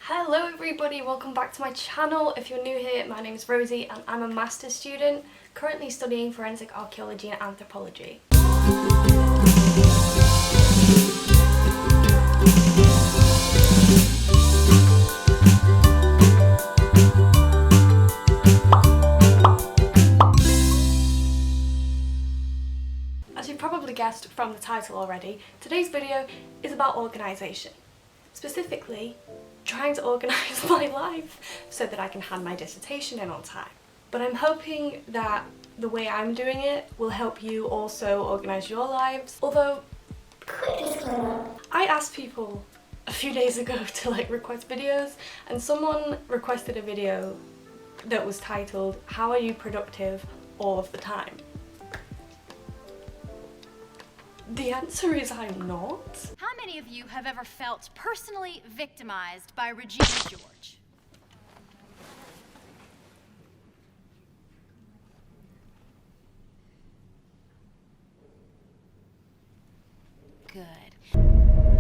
Hello everybody, welcome back to my channel. If you're new here, my name is Rosie and I'm a master's student currently studying forensic archaeology and anthropology. As you've probably guessed from the title already, today's video is about organisation. Specifically, trying to organise my life so that I can hand my dissertation in on time. But I'm hoping that the way I'm doing it will help you also organise your lives. Although, I asked people a few days ago to request videos, and someone requested a video that was titled, "How are you productive all of the time?" The answer is I'm not. How many of you have ever felt personally victimized by Regina George? Good.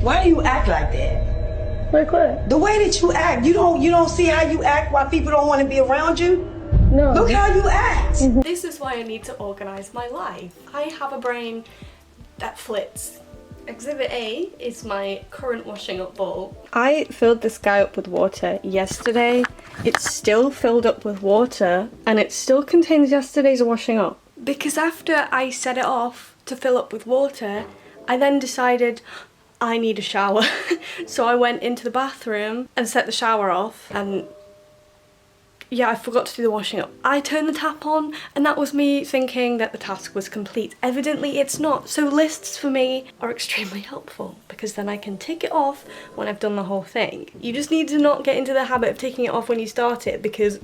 Why do you act like that? Like what? The way that you act, you don't see how you act, why people don't want to be around you? No. Look how you act. This is why I need to organise my life. I have a brain that flits. Exhibit A is my current washing up bowl. I filled this guy up with water yesterday. It's still filled up with water and it still contains yesterday's washing up. Because after I set it off to fill up with water, I then decided I need a shower. So I went into the bathroom and set the shower off, and yeah, I forgot to do the washing up. I turned the tap on and that was me thinking that the task was complete. Evidently it's not. So lists for me are extremely helpful because then I can tick it off when I've done the whole thing. You just need to not get into the habit of ticking it off when you start it because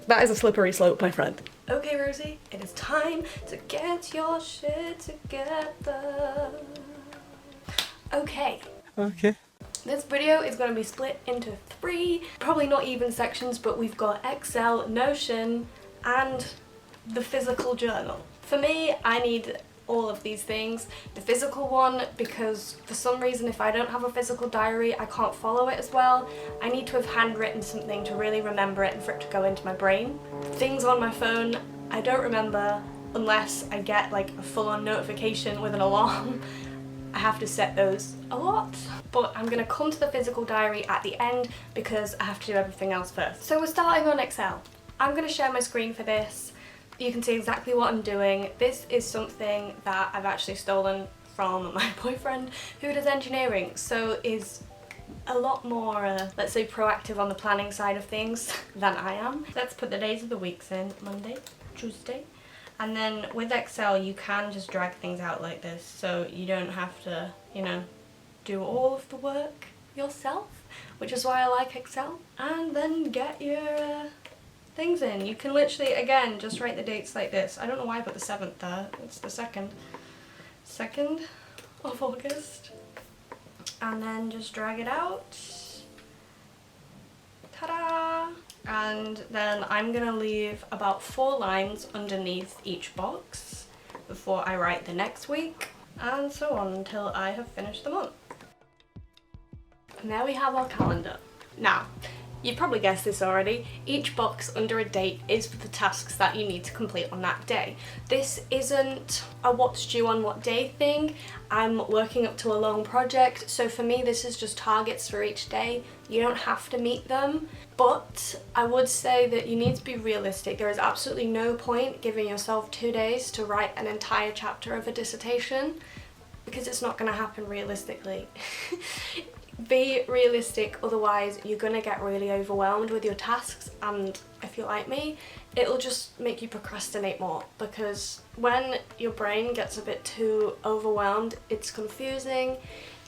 that is a slippery slope, my friend. Okay, Rosie, it is time to get your shit together. Okay. This video is going to be split into 3, probably not even sections, but we've got Excel, Notion, and the physical journal. For me, I need all of these things. The physical one, because for some reason if I don't have a physical diary, I can't follow it as well. I need to have handwritten something to really remember it and for it to go into my brain. Things on my phone, I don't remember unless I get a full-on notification with an alarm. I have to set those a lot, but I'm gonna come to the physical diary at the end because I have to do everything else first. So we're starting on Excel. I'm gonna share my screen for this. You can see exactly what I'm doing. This is something that I've actually stolen from my boyfriend who does engineering, so is a lot more, let's say, proactive on the planning side of things than I am. Let's put the days of the weeks in, Monday, Tuesday. And then with Excel, you can just drag things out like this, so you don't have to, do all of the work yourself, which is why I like Excel. And then get your things in. You can literally, again, just write the dates like this. I don't know why I put the 7th there. It's the 2nd of August. And then just drag it out. Ta-da! And then I'm gonna leave about 4 lines underneath each box before I write the next week, and so on until I have finished the month. And there we have our calendar. Now, you've probably guessed this already, each box under a date is for the tasks that you need to complete on that day. This isn't a what's due on what day thing. I'm working up to a long project, so for me this is just targets for each day. You don't have to meet them, but I would say that you need to be realistic. There is absolutely no point giving yourself 2 days to write an entire chapter of a dissertation because it's not going to happen realistically. Be realistic, otherwise you're gonna get really overwhelmed with your tasks, and if you're like me, it'll just make you procrastinate more because when your brain gets a bit too overwhelmed, it's confusing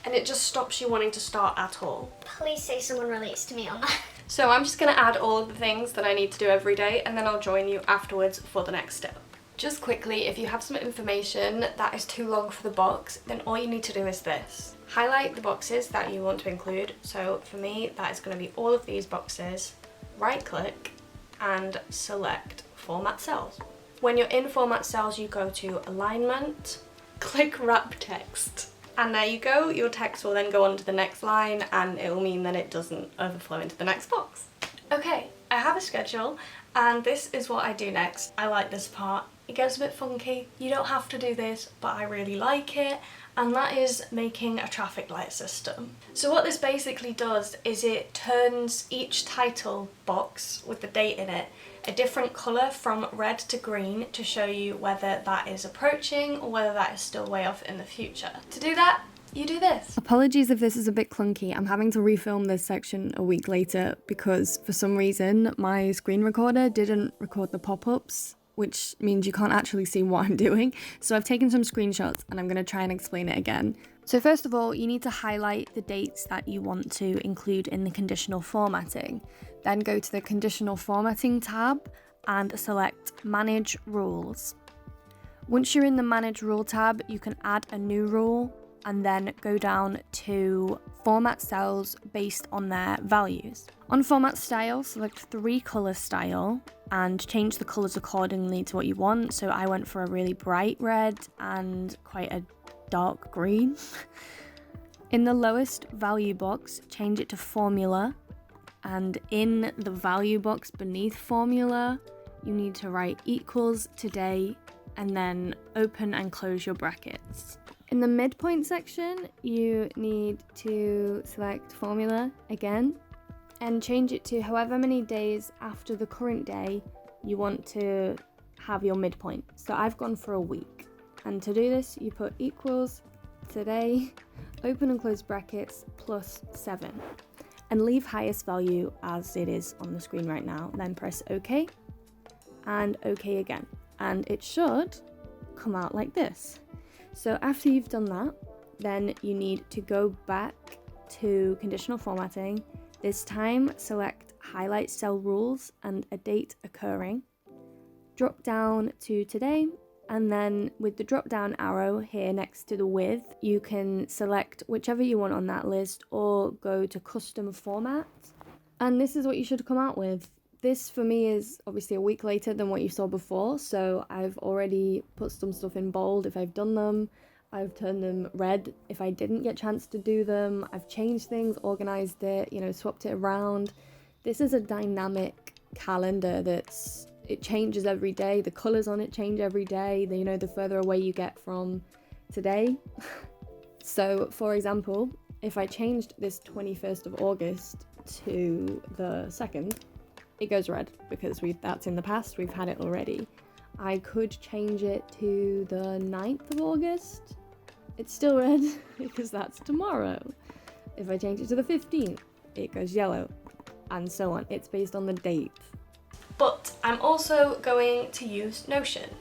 and it just stops you wanting to start at all. Please say someone relates to me on that. So I'm just gonna add all of the things that I need to do every day and then I'll join you afterwards for the next step. Just quickly, if you have some information that is too long for the box, then all you need to do is this. Highlight the boxes that you want to include. So for me, that is going to be all of these boxes. Right click and select Format Cells. When you're in Format Cells, you go to Alignment, click Wrap Text. And there you go, your text will then go on to the next line and it will mean that it doesn't overflow into the next box. Okay, I have a schedule and this is what I do next. I like this part. It gets a bit funky. You don't have to do this, but I really like it. And that is making a traffic light system. So what this basically does is it turns each title box with the date in it a different colour from red to green to show you whether that is approaching or whether that is still way off in the future. To do that, you do this. Apologies if this is a bit clunky. I'm having to refilm this section a week later because for some reason my screen recorder didn't record the pop-ups, which means you can't actually see what I'm doing. So I've taken some screenshots and I'm going to try and explain it again. So first of all, you need to highlight the dates that you want to include in the conditional formatting. Then go to the conditional formatting tab and select Manage Rules. Once you're in the Manage Rule tab, you can add a new rule and then go down to Format Cells based on their values. On Format Style, select 3 Color Style and change the colours accordingly to what you want. So I went for a really bright red and quite a dark green. In the lowest value box, change it to Formula, and in the value box beneath Formula, you need to write equals today and then open and close your brackets. In the midpoint section, you need to select Formula again and change it to however many days after the current day you want to have your midpoint. So I've gone for a week. And to do this, you put equals today, open and close brackets, +7. And leave highest value as it is on the screen right now. Then press OK and OK again. And it should come out like this. So after you've done that, then you need to go back to conditional formatting. This time, select Highlight Cell Rules and a date occurring. Drop down to today, and then with the drop down arrow here next to the with, you can select whichever you want on that list or go to Custom Format. And this is what you should come out with. This for me is obviously a week later than what you saw before, so I've already put some stuff in bold if I've done them. I've turned them red if I didn't get a chance to do them. I've changed things, organised it, swapped it around. This is a dynamic calendar it changes every day. The colours on it change every day. The further away you get from today. So for example, if I changed this 21st of August to the 2nd, it goes red because that's in the past, we've had it already. I could change it to the 9th of August. It's still red because that's tomorrow. If I change it to the 15th, it goes yellow, and so on. It's based on the date. But I'm also going to use Notion.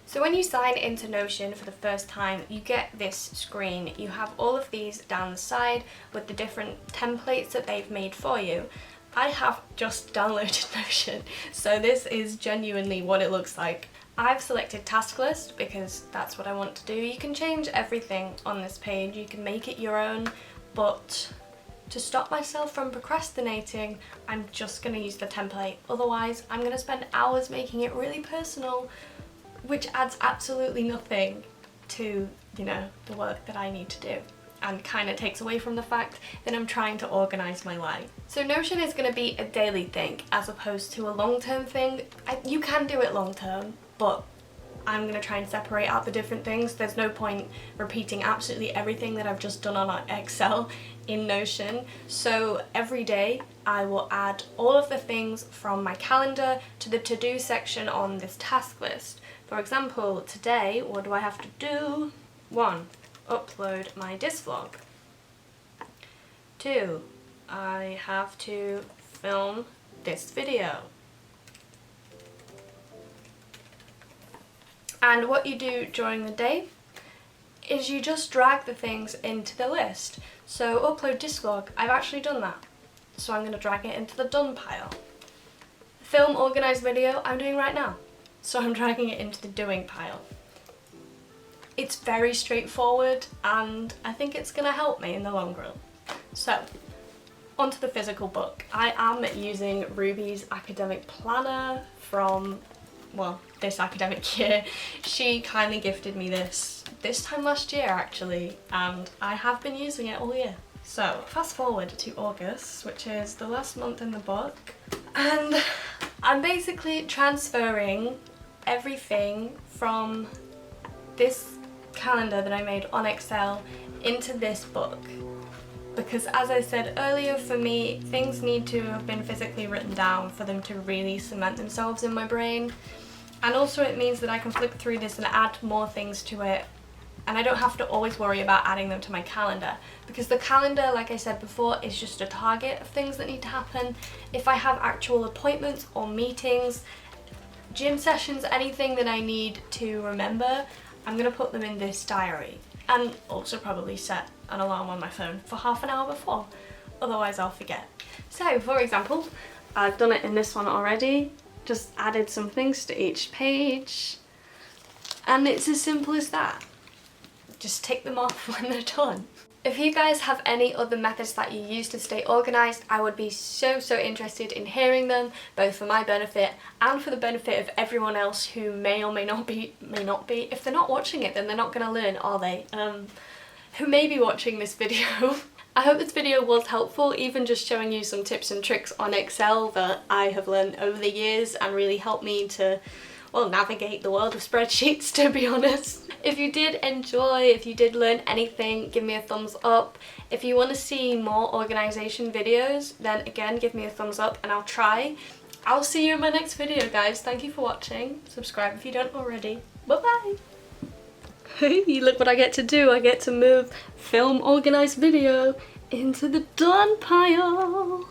So when you sign into Notion for the first time, you get this screen. You have all of these down the side with the different templates that they've made for you. I have just downloaded Notion, so this is genuinely what it looks like. I've selected task list because that's what I want to do. You can change everything on this page, you can make it your own, but to stop myself from procrastinating, I'm just going to use the template. Otherwise, I'm going to spend hours making it really personal, which adds absolutely nothing to, the work that I need to do, and kind of takes away from the fact that I'm trying to organise my life. So Notion is going to be a daily thing as opposed to a long-term thing. You can do it long-term, but I'm going to try and separate out the different things. There's no point repeating absolutely everything that I've just done on Excel in Notion. So every day I will add all of the things from my calendar to the to-do section on this task list. For example, today, what do I have to do? 1, upload my disc vlog. 2, I have to film this video. And what you do during the day is you just drag the things into the list. So upload disc vlog, I've actually done that. So I'm going to drag it into the done pile. Film organised video, I'm doing right now. So I'm dragging it into the doing pile. It's very straightforward and I think it's going to help me in the long run. So, onto the physical book. I am using Ruby's academic planner from, this academic year. She kindly gifted me this this time last year actually, and I have been using it all year. So fast forward to August, which is the last month in the book, and I'm basically transferring everything from this calendar that I made on Excel into this book. Because as I said earlier, for me, things need to have been physically written down for them to really cement themselves in my brain. And also it means that I can flip through this and add more things to it, and I don't have to always worry about adding them to my calendar, because the calendar, like I said before, is just a target of things that need to happen. If I have actual appointments or meetings, gym sessions, anything that I need to remember, I'm going to put them in this diary, and also probably set an alarm on my phone for half an hour before, otherwise I'll forget. So for example, I've done it in this one already, just added some things to each page, and it's as simple as that. Just tick them off when they're done. If you guys have any other methods that you use to stay organised, I would be so interested in hearing them, both for my benefit and for the benefit of everyone else who may or may not be, if they're not watching it then they're not going to learn, are they? Who may be watching this video. I hope this video was helpful, even just showing you some tips and tricks on Excel that I have learned over the years and really helped me to, well, navigate the world of spreadsheets, to be honest. If you did enjoy, if you did learn anything, give me a thumbs up. If you want to see more organisation videos, then again, give me a thumbs up and I'll try. I'll see you in my next video, guys. Thank you for watching. Subscribe if you don't already. Bye-bye. Hey, look what I get to do. I get to move film organised video into the done pile.